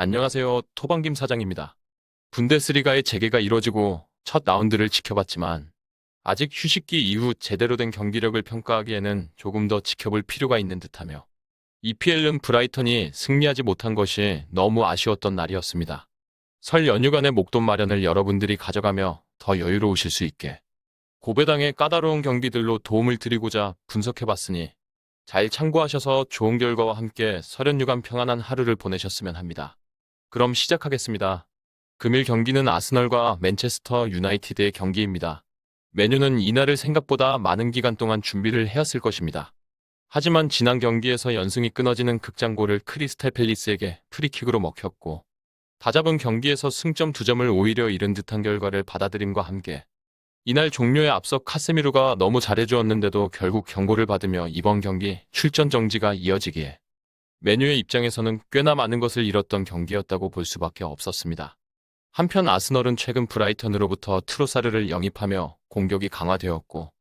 안녕하세요. 토방김 사장입니다. 분데스리가의 재개가 이뤄지고 첫 라운드를 지켜봤지만 아직 휴식기 이후 제대로 된 경기력을 평가하기에는 조금 더 지켜볼 필요가 있는 듯하며 EPL은 브라이턴이 승리하지 못한 것이 너무 아쉬웠던 날이었습니다. 설 연휴간의 목돈 마련을 여러분들이 가져가며 더 여유로우실 수 있게 고배당의 까다로운 경기들로 도움을 드리고자 분석해봤으니 잘 참고하셔서 좋은 결과와 함께 설 연휴간 평안한 하루를 보내셨으면 합니다. 그럼 시작하겠습니다. 금일 경기는 아스널과 맨체스터 유나이티드의 경기입니다. 맨유는 이날을 생각보다 많은 기간 동안 준비를 해왔을 것입니다. 하지만 지난 경기에서 연승이 끊어지는 극장골을 크리스탈 팰리스에게 프리킥으로 먹혔고 다잡은 경기에서 승점 2점을 오히려 잃은 듯한 결과를 받아들임과 함께 이날 종료에 앞서 카세미로가 너무 잘해주었는데도 결국 경고를 받으며 이번 경기 출전 정지가 이어지기에 맨유의 입장에서는 꽤나 많은 것을 잃었던 경기였다고 볼 수밖에 없었습니다. 한편 아스널은 최근 브라이턴으로부터 트로사르를 영입하며 공격이 강화되었고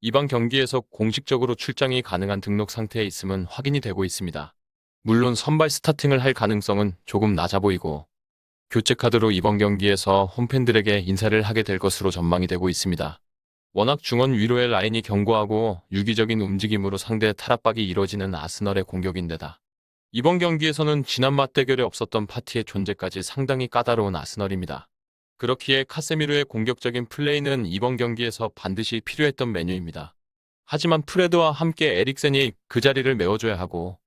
이번 경기에서 공식적으로 출장이 가능한 등록 상태에 있음은 확인이 되고 있습니다. 물론 선발 스타팅을 할 가능성은 조금 낮아 보이고 교체 카드로 이번 경기에서 홈팬들에게 인사를 하게 될 것으로 전망이 되고 있습니다. 워낙 중원 위로의 라인이 견고하고 유기적인 움직임으로 상대의 탈압박이 이뤄지는 아스널의 공격인데다 이번 경기에서는 지난 맞대결에 없었던 파티의 존재까지 상당히 까다로운 아스널입니다. 그렇기에 카세미르의 공격적인 플레이는 이번 경기에서 반드시 필요했던 메뉴입니다. 하지만 프레드와 함께 에릭센이 그 자리를 메워줘야 하고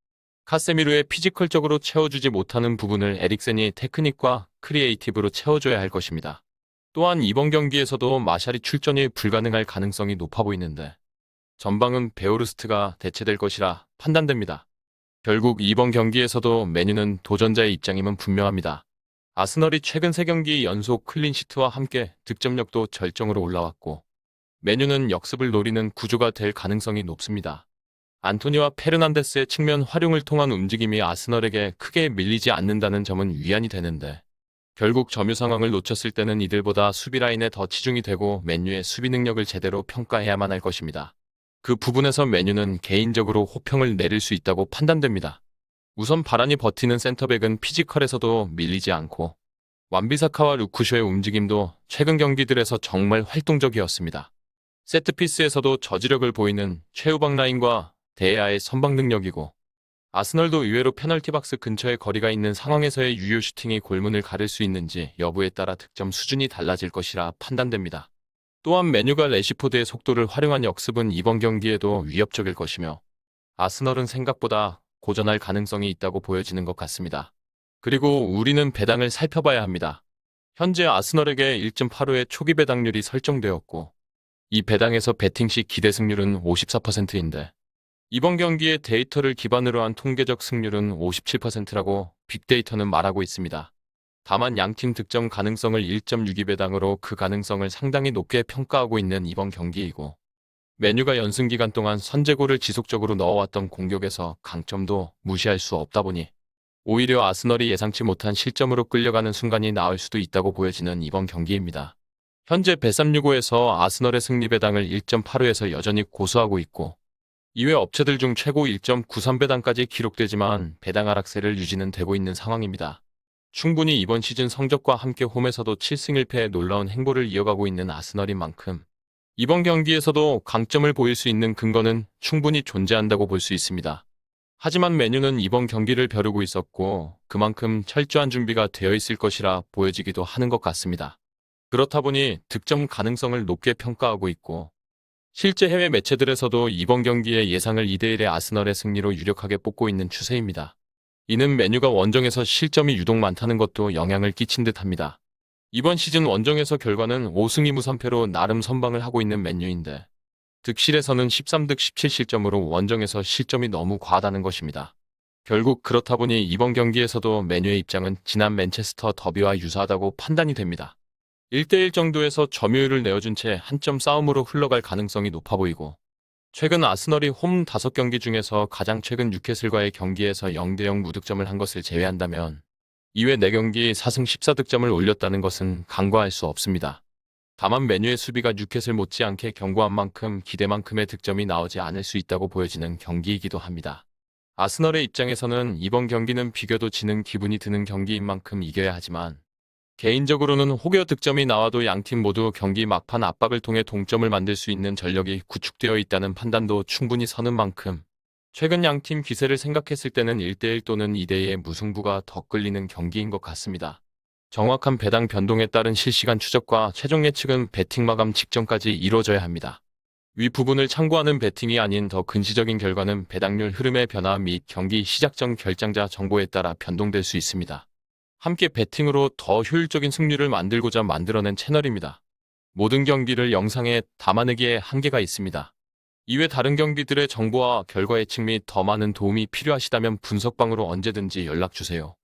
카세미르의 피지컬적으로 채워주지 못하는 부분을 에릭센이 테크닉과 크리에이티브로 채워줘야 할 것입니다. 또한 이번 경기에서도 마샬이 출전이 불가능할 가능성이 높아 보이는데 전방은 베오르스트가 대체될 것이라 판단됩니다. 결국 이번 경기에서도 맨유는 도전자의 입장임은 분명합니다. 아스널이 최근 3경기 연속 클린시트와 함께 득점력도 절정으로 올라왔고 맨유는 역습을 노리는 구조가 될 가능성이 높습니다. 안토니와 페르난데스의 측면 활용을 통한 움직임이 아스널에게 크게 밀리지 않는다는 점은 위안이 되는데 결국 점유 상황을 놓쳤을 때는 이들보다 수비 라인에 더 치중이 되고 맨유의 수비 능력을 제대로 평가해야만 할 것입니다. 그 부분에서 맨유는 개인적으로 호평을 내릴 수 있다고 판단됩니다. 우선 바란이 버티는 센터백은 피지컬에서도 밀리지 않고 완비사카와 루쿠쇼의 움직임도 최근 경기들에서 정말 활동적이었습니다. 세트피스에서도 저지력을 보이는 최후방 라인과 데에아의 선방 능력이고 아스널도 의외로 페널티 박스 근처에 거리가 있는 상황에서의 유효 슈팅이 골문을 가를 수 있는지 여부에 따라 득점 수준이 달라질 것이라 판단됩니다. 또한 맨유가 레시포드의 속도를 활용한 역습은 이번 경기에도 위협적일 것이며 아스널은 생각보다 고전할 가능성이 있다고 보여지는 것 같습니다. 그리고 우리는 배당을 살펴봐야 합니다. 현재 아스널에게 1.85의 초기 배당률이 설정되었고 이 배당에서 배팅 시 기대 승률은 54%인데 이번 경기의 데이터를 기반으로 한 통계적 승률은 57%라고 빅데이터는 말하고 있습니다. 다만 양팀 득점 가능성을 1.62배당으로 그 가능성을 상당히 높게 평가하고 있는 이번 경기이고 맨유가 연승 기간 동안 선제골을 지속적으로 넣어왔던 공격에서 강점도 무시할 수 없다 보니 오히려 아스널이 예상치 못한 실점으로 끌려가는 순간이 나올 수도 있다고 보여지는 이번 경기입니다. 현재 bet365에서 아스널의 승리 배당을 1.85에서 여전히 고수하고 있고 이외 업체들 중 최고 1.93배당까지 기록되지만 배당 하락세를 유지는 되고 있는 상황입니다. 충분히 이번 시즌 성적과 함께 홈에서도 7승 1패의 놀라운 행보를 이어가고 있는 아스널인 만큼 이번 경기에서도 강점을 보일 수 있는 근거는 충분히 존재한다고 볼 수 있습니다. 하지만 맨유는 이번 경기를 벼르고 있었고 그만큼 철저한 준비가 되어 있을 것이라 보여지기도 하는 것 같습니다. 그렇다 보니 득점 가능성을 높게 평가하고 있고 실제 해외 매체들에서도 이번 경기의 예상을 2대1의 아스널의 승리로 유력하게 뽑고 있는 추세입니다. 이는 맨유가 원정에서 실점이 유독 많다는 것도 영향을 끼친 듯합니다. 이번 시즌 원정에서 결과는 5승 2무 3패로 나름 선방을 하고 있는 맨유인데 득실에서는 13득 17실점으로 원정에서 실점이 너무 과하다는 것입니다. 결국 그렇다 보니 이번 경기에서도 맨유의 입장은 지난 맨체스터 더비와 유사하다고 판단이 됩니다. 1대1 정도에서 점유율을 내어준 채 한 점 싸움으로 흘러갈 가능성이 높아 보이고 최근 아스널이 홈 5경기 중에서 가장 최근 뉴캐슬과의 경기에서 0대0 무득점을 한 것을 제외한다면 이외 4경기 4승 14득점을 올렸다는 것은 간과할 수 없습니다. 다만 맨유의 수비가 뉴캐슬 못지않게 견고한 만큼 기대만큼의 득점이 나오지 않을 수 있다고 보여지는 경기이기도 합니다. 아스널의 입장에서는 이번 경기는 비겨도 지는 기분이 드는 경기인 만큼 이겨야 하지만 개인적으로는 혹여 득점이 나와도 양팀 모두 경기 막판 압박을 통해 동점을 만들 수 있는 전력이 구축되어 있다는 판단도 충분히 서는 만큼 최근 양팀 기세를 생각했을 때는 1대1 또는 2대2의 무승부가 더 끌리는 경기인 것 같습니다. 정확한 배당 변동에 따른 실시간 추적과 최종 예측은 배팅 마감 직전까지 이루어져야 합니다. 위 부분을 참고하는 배팅이 아닌 더 근시적인 결과는 배당률 흐름의 변화 및 경기 시작 전 결장자 정보에 따라 변동될 수 있습니다. 함께 배팅으로 더 효율적인 승률을 만들고자 만들어낸 채널입니다. 모든 경기를 영상에 담아내기에 한계가 있습니다. 이외 다른 경기들의 정보와 결과 예측 및 더 많은 도움이 필요하시다면 분석방으로 언제든지 연락주세요.